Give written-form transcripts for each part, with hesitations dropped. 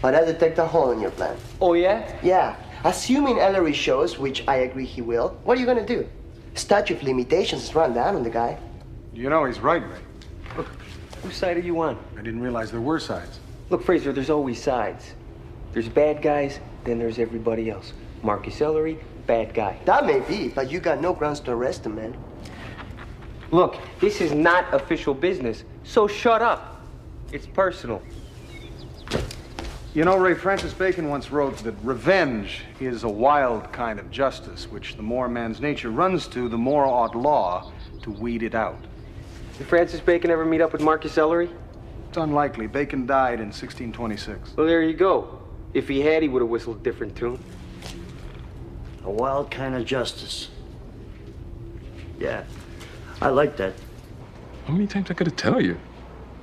But I detect a hole in your plan. Oh, yeah? Yeah. Assuming Ellery shows, which I agree he will, what are you gonna do? Statute of limitations is run down on the guy. You know he's right, Ray. Look, whose side are you on? I didn't realize there were sides. Look, Fraser, there's always sides. There's bad guys, then there's everybody else. Marcus Ellery, bad guy. That may be, but you got no grounds to arrest him, man. Look, this is not official business, so shut up. It's personal. You know, Ray, Francis Bacon once wrote that revenge is a wild kind of justice, which the more man's nature runs to, the more ought law to weed it out. Did Francis Bacon ever meet up with Marcus Ellery? It's unlikely. Bacon died in 1626. Well, there you go. If he had, he would have whistled a different tune. A wild kind of justice. Yeah, I like that. How many times I gotta tell you?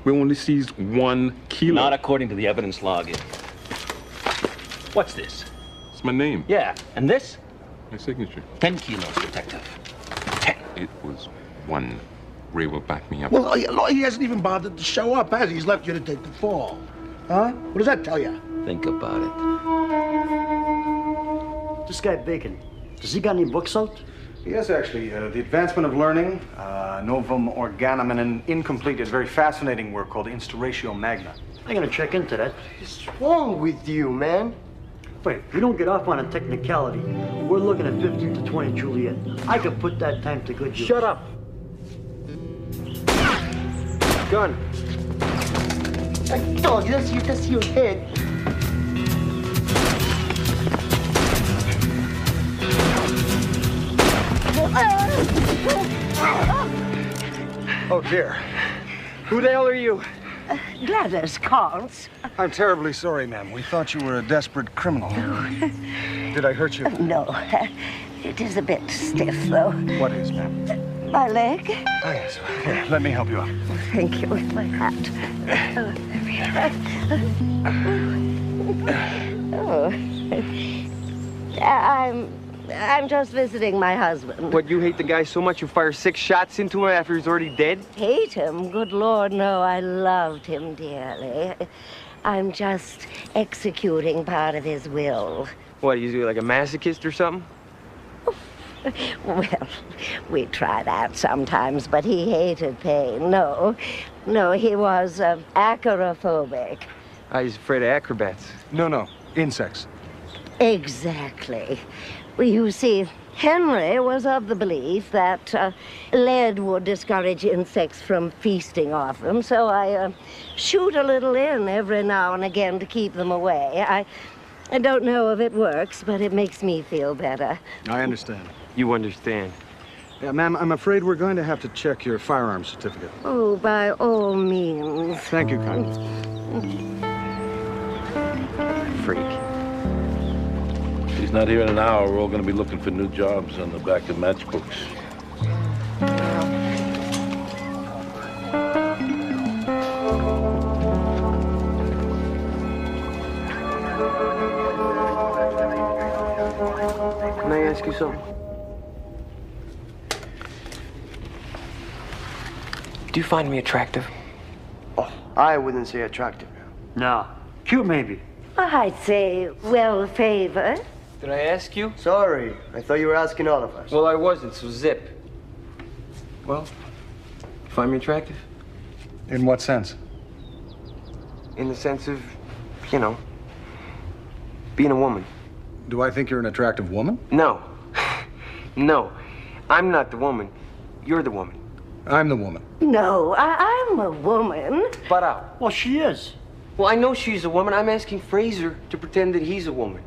We only seized 1 kilo. Not according to the evidence log. What's this? It's my name. Yeah, and this? My signature. 10 kilos, detective. 10. It was 1. Ray will back me up. Well, he hasn't even bothered to show up, has he? He's left you to take the fall. Huh? What does that tell you? Think about it. This guy Bacon, does he got any books out? Yes, actually. The Advancement of Learning, Novum Organum, and an incomplete yet very fascinating work called Instauratio Magna. I'm gonna check into that. What's wrong with you, man? Wait, we don't get off on a technicality. We're looking at 15 to 20 Juliet. I could put that time to good use. Shut up. Gun. I told you, that's your head. Oh, dear. Who the hell are you? Gladys Counts. I'm terribly sorry, ma'am. We thought you were a desperate criminal. Did I hurt you? No, it is a bit stiff, though. What is, ma'am? My leg? Oh, yes. Here, let me help you up. Thank you, with my hat. Oh. I'm just visiting my husband. What, you hate the guy so much you fire 6 shots into him after he's already dead? Hate him? Good Lord, no. I loved him dearly. I'm just executing part of his will. What, he's like a masochist or something? Well, we try that sometimes, but he hated pain. No, he was acrophobic. He's afraid of acrobats. No, insects. Exactly. Well, you see, Henry was of the belief that lead would discourage insects from feasting off them, so I shoot a little in every now and again to keep them away. I don't know if it works, but it makes me feel better. I understand. You understand. Yeah, ma'am, I'm afraid we're going to have to check your firearm certificate. Oh, by all means. Thank you kindly. Freak. He's not here in an hour. We're all going to be looking for new jobs on the back of matchbooks. Can I ask you something? Do you find me attractive? Oh, I wouldn't say attractive. No. Cute, maybe. I'd say well-favored. Did I ask you? Sorry, I thought you were asking all of us. Well, I wasn't, so zip. Well, you find me attractive? In what sense? In the sense of, you know, being a woman. Do I think you're an attractive woman? No. No. I'm not the woman. You're the woman. I'm the woman. No, I'm a woman. Butt out. Well, she is. Well, I know she's a woman. I'm asking Fraser to pretend that he's a woman.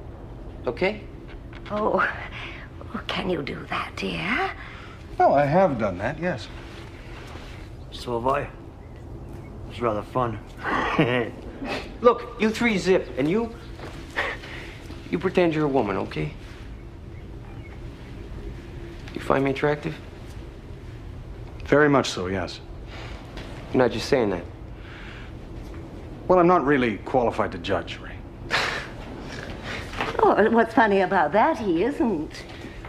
Okay? Oh, can you do that, dear? Well, I have done that, yes. So have I. It was rather fun. Look, you 3 zip, and you pretend you're a woman, okay? You find me attractive? Very much so, yes. You're not just saying that. Well, I'm not really qualified to judge, Ray. Oh, what's funny about that? He isn't.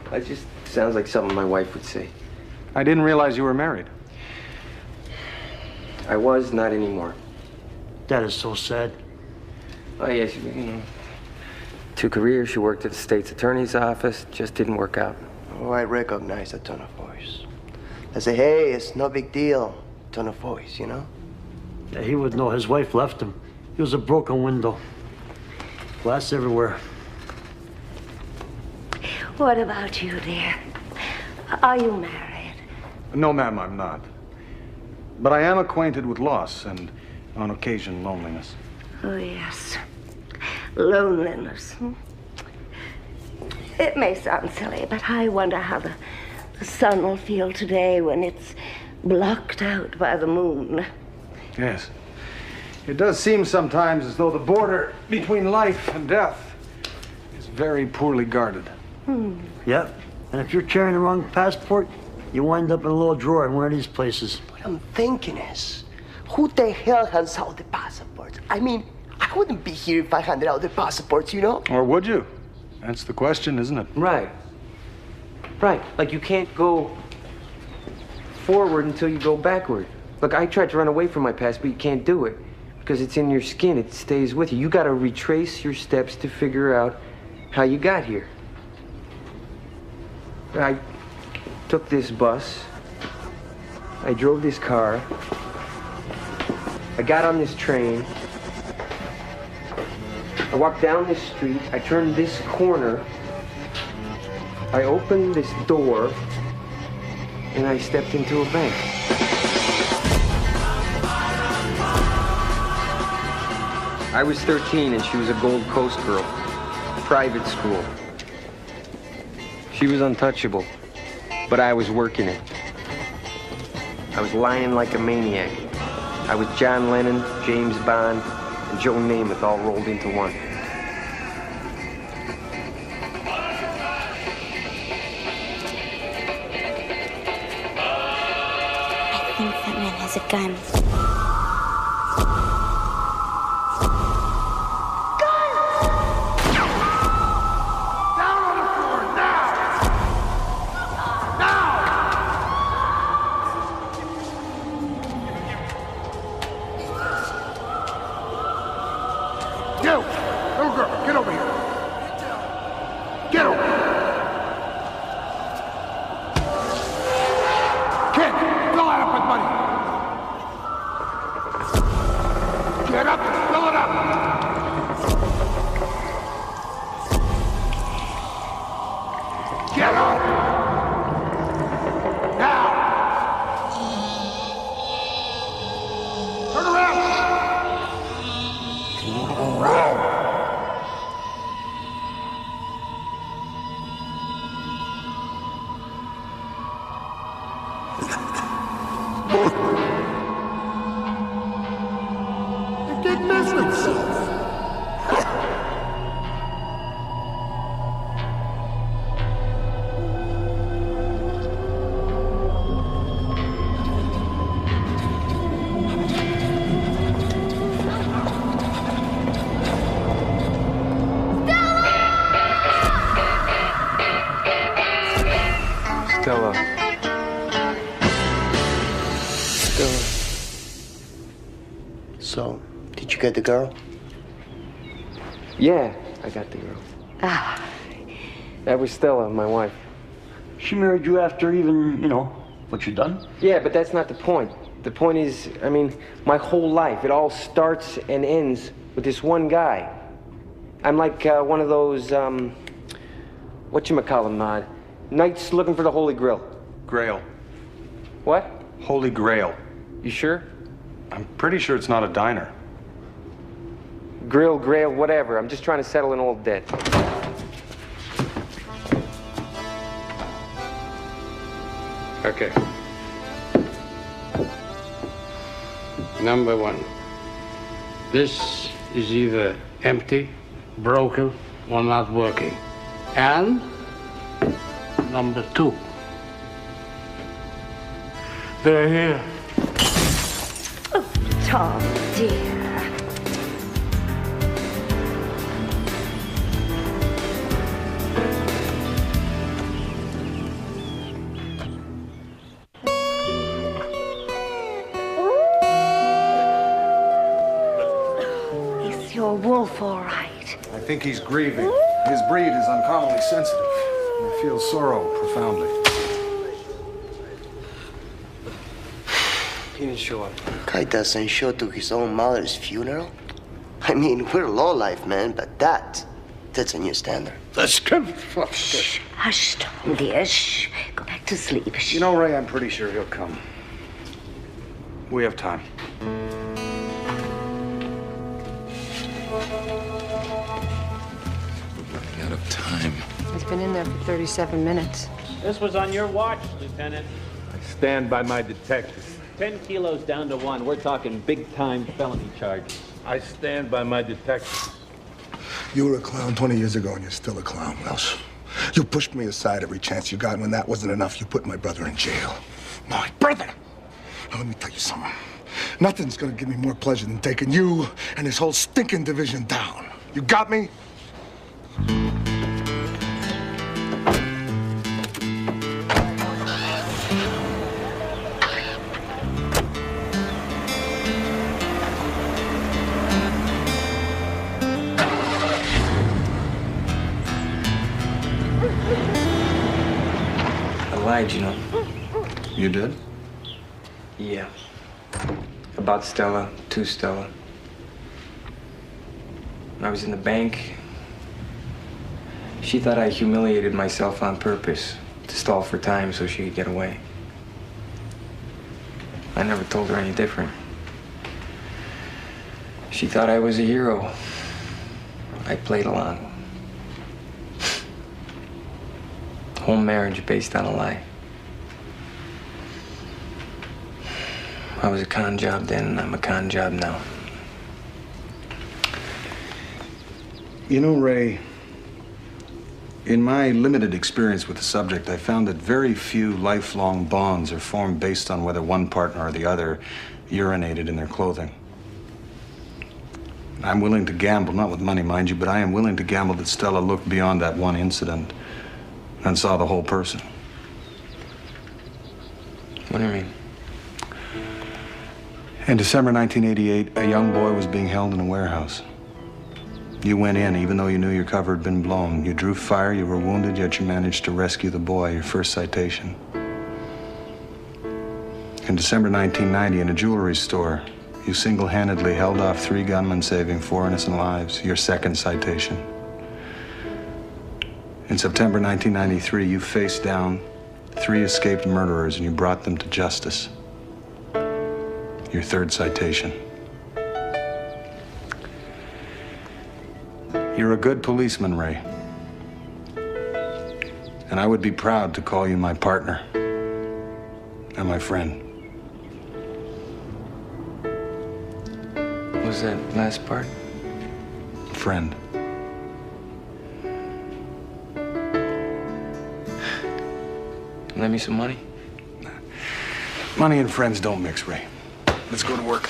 That just sounds like something my wife would say. I didn't realize you were married. I was, not anymore. That is so sad. Oh, yeah, she, 2 careers. She worked at the state's attorney's office. Just didn't work out. Oh, I recognize that tone of voice. I say, hey, it's no big deal. Tone of voice, you know? Yeah, he would know. His wife left him. He was a broken window. Glass everywhere. What about you, dear? Are you married? No, ma'am, I'm not. But I am acquainted with loss and, on occasion, loneliness. Oh, yes. Loneliness. It may sound silly, but I wonder how the sun will feel today when it's blocked out by the moon. Yes. It does seem sometimes as though the border between life and death is very poorly guarded. Yep. And if you're carrying the wrong passport, you wind up in a little drawer in one of these places. What I'm thinking is, who the hell hands out the passports? I mean, I wouldn't be here if I handed out the passports, you know? Or would you? That's the question, isn't it? Right. Right. Like, you can't go forward until you go backward. Look, I tried to run away from my past, but you can't do it. Because it's in your skin. It stays with you. You got to retrace your steps to figure out how you got here. I took this bus. I drove this car. I got on this train. I walked down this street. I turned this corner. I opened this door. And I stepped into a bank. I was 13 and she was a Gold Coast girl. Private school. She was untouchable, but I was working it. I was lying like a maniac. I was John Lennon, James Bond, and Joe Namath all rolled into one. I think that man has a gun. Stella. So, did you get the girl? Yeah, I got the girl. Ah, That was Stella, my wife. She married you after even, what you done? Yeah, but that's not the point. The point is, I mean, my whole life, it all starts and ends with this one guy. I'm like one of those, whatchamacallem, knights looking for the Holy Grail. Grail. What? Holy Grail. You sure? I'm pretty sure it's not a diner. Grill, Grail, whatever. I'm just trying to settle an old debt. Okay. Number 1. This is either empty, broken, or not working. And number 2. They're here. oh, Tom, dear. Is your wolf all right? I think he's grieving. His breed is uncommonly sensitive. I feel sorrow profoundly. He didn't show up. Guy doesn't show to his own mother's funeral. I mean, we're low life, man, but that's a new standard. Shh. Hush, Tom, dear. Shh. Go back to sleep. Shh. You know, Ray, I'm pretty sure he'll come. We have time. Running out of time. He's been in there for 37 minutes. This was on your watch, Lieutenant. I stand by my detective. 10 kilos down to 1. We're talking big-time felony charges. I stand by my detective. You were a clown 20 years ago, and you're still a clown, Welsh. You pushed me aside every chance you got, and when that wasn't enough, you put my brother in jail. My brother! Now, let me tell you something. Nothing's gonna give me more pleasure than taking you and this whole stinking division down. You got me? I lied, you know. You did? Yeah. About Stella, to Stella. When I was in the bank, she thought I humiliated myself on purpose to stall for time so she could get away. I never told her any different. She thought I was a hero. I played along. Whole marriage based on a lie. I was a con job then, and I'm a con job now. You know, Ray, in my limited experience with the subject, I found that very few lifelong bonds are formed based on whether one partner or the other urinated in their clothing. I'm willing to gamble, not with money, mind you, but I am willing to gamble that Stella looked beyond that one incident and saw the whole person. What do you mean? In December 1988, a young boy was being held in a warehouse. You went in, even though you knew your cover had been blown. You drew fire, you were wounded, yet you managed to rescue the boy, your first citation. In December 1990, in a jewelry store, you single-handedly held off 3 gunmen, saving 4 innocent lives, your second citation. In September 1993, you faced down 3 escaped murderers and you brought them to justice. Your third citation. You're a good policeman, Ray. And I would be proud to call you my partner and my friend. What was that last part? Friend. Lend me some money? Money and friends don't mix, Ray. Let's go to work.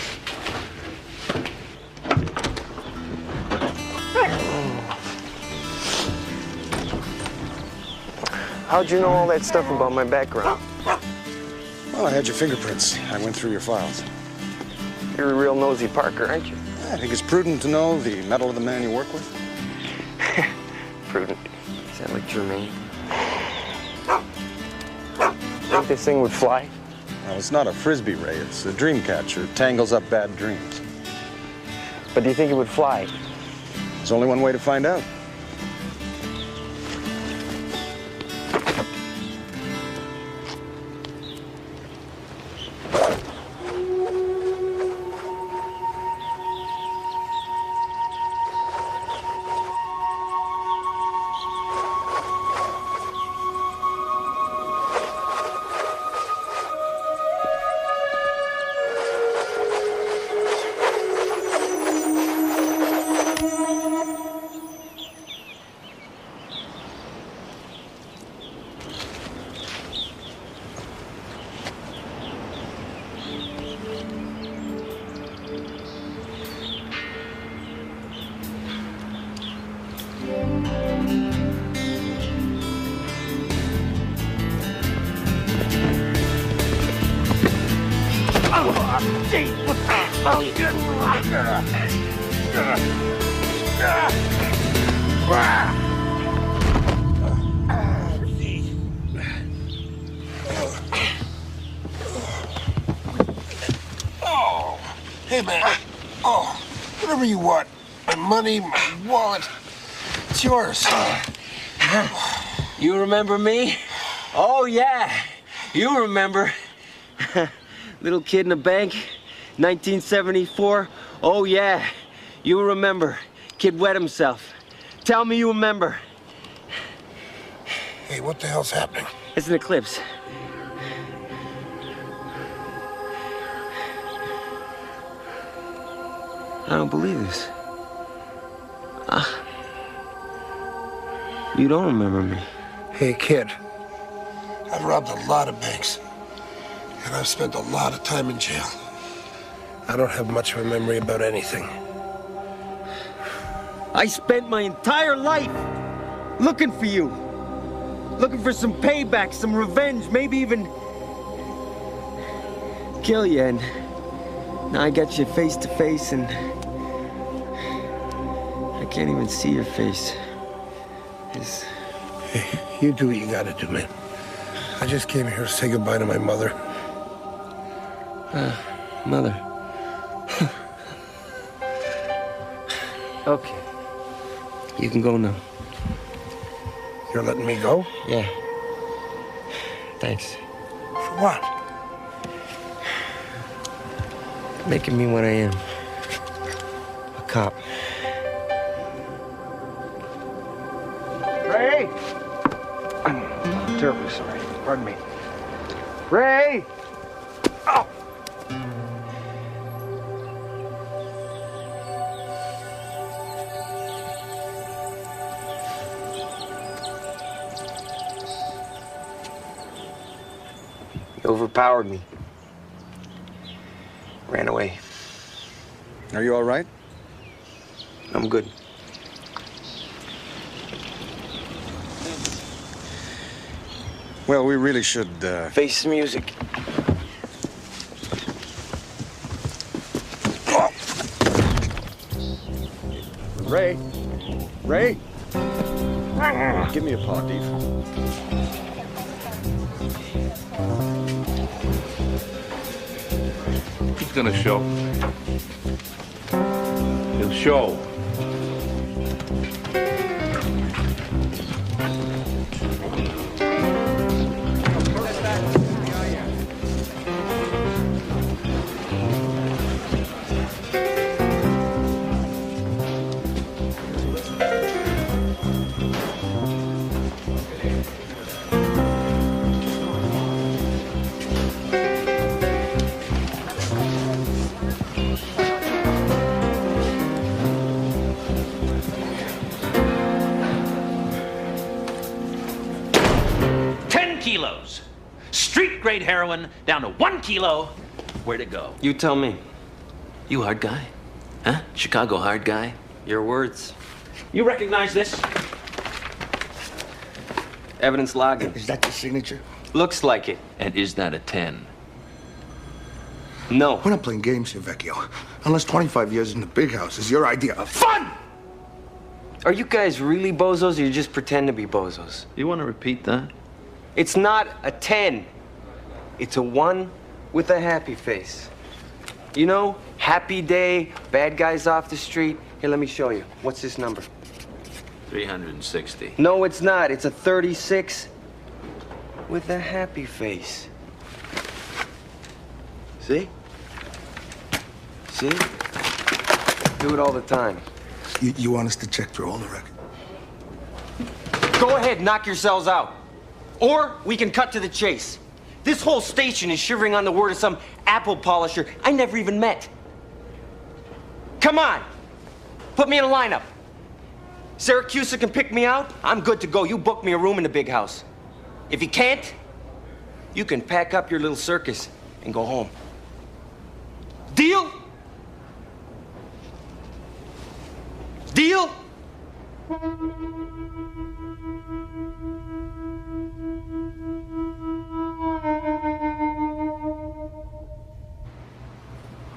How'd you know all that stuff about my background? Well, I had your fingerprints. I went through your files. You're a real nosy Parker, aren't you? I think it's prudent to know the mettle of the man you work with. Prudent. Is that like Jermaine? Think this thing would fly? Well, it's not a Frisbee, Ray. It's a dream catcher. It tangles up bad dreams. But do you think it would fly? There's only one way to find out. Oh, hey man. Oh, whatever you want. My money, my wallet. It's yours. You remember me? Oh, yeah. You remember. Little kid in a bank, 1974. Oh, yeah. You remember. Kid wet himself. Tell me you remember. Hey, what the hell's happening? It's an eclipse. I don't believe this. You don't remember me. Hey, kid. I've robbed a lot of banks. And I've spent a lot of time in jail. I don't have much of a memory about anything. I spent my entire life looking for you. Looking for some payback, some revenge, maybe even kill you. And now I got you face to face and I can't even see your face. Hey, you do what you gotta do, man. I just came here to say goodbye to my mother. Mother. Okay. You can go now. You're letting me go? Yeah. Thanks. For what? Making me what I am. A cop. Ray! I'm terribly sorry. Pardon me. Ray! Oh! You overpowered me. Ran away. Are you all right? I'm good. Well, we really should, Face the music. Ray? Ray? Give me a paw, Dave. He's gonna show. He'll show. Kilos. Street grade heroin down to 1 kilo. Where'd it go? You tell me. You hard guy? Huh? Chicago hard guy? Your words. You recognize this? Evidence logging. Is that your signature? Looks like it. And is that a 10? No. We're not playing games here, Vecchio. Unless 25 years in the big house is your idea of fun! Are you guys really bozos or you just pretend to be bozos? You want to repeat that? It's not a 10. It's a 1 with a happy face. You know, happy day, bad guys off the street. Here, let me show you. What's this number? 360. No, it's not. It's a 36 with a happy face. See? See? Do it all the time. You want us to check through all the records? Go ahead, knock yourselves out. Or we can cut to the chase. This whole station is shivering on the word of some apple polisher I never even met. Come on, put me in a lineup. Syracuse can pick me out, I'm good to go. You book me a room in the big house. If you can't, you can pack up your little circus and go home. Deal? Deal?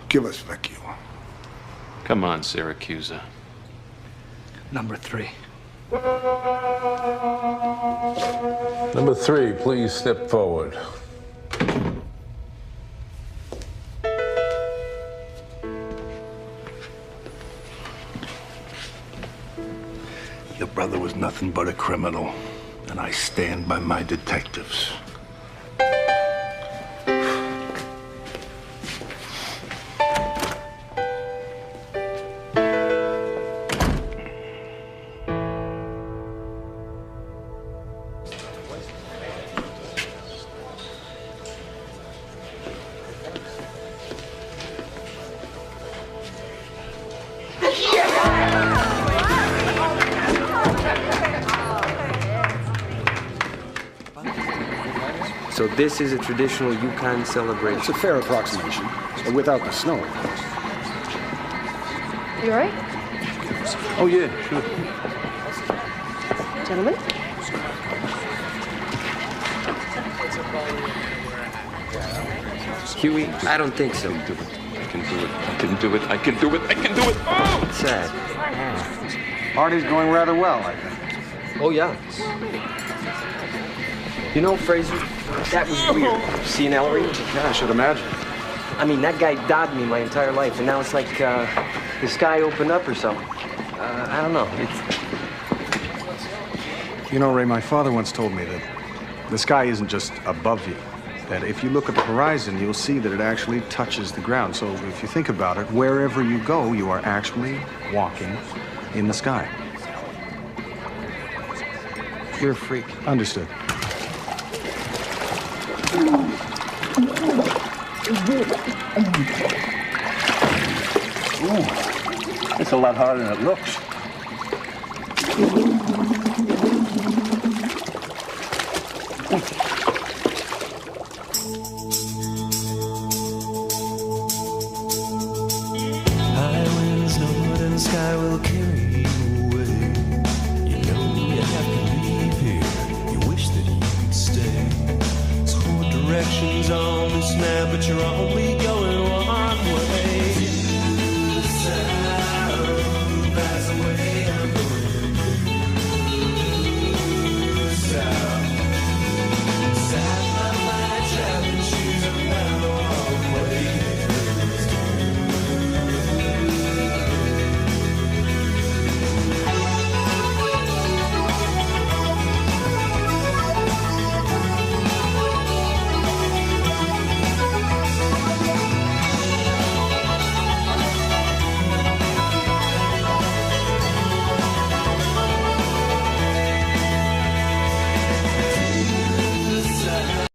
Give us Vecchio. Come on, Syracuse. Number 3. Number 3, please step forward. Your brother was nothing but a criminal, and I stand by my detectives. So this is a traditional Yukon celebration. It's a fair approximation, without the snow, of course. You all right? Oh, yeah, sure. Gentlemen? Huey, I don't think so. I can do it. I can do it. I can do it. I can do it. Oh! It's sad. Party's going rather well, I think. Oh, yeah. You know, Fraser, that was weird. Seeing Ellery? Yeah, I should imagine. I mean, that guy dogged me my entire life, and now it's like the sky opened up or something. I don't know. You know, Ray, my father once told me that the sky isn't just above you. That if you look at the horizon, you'll see that it actually touches the ground. So if you think about it, wherever you go, you are actually walking in the sky. You're a freak. Understood. Ooh, it's a lot harder than it looks.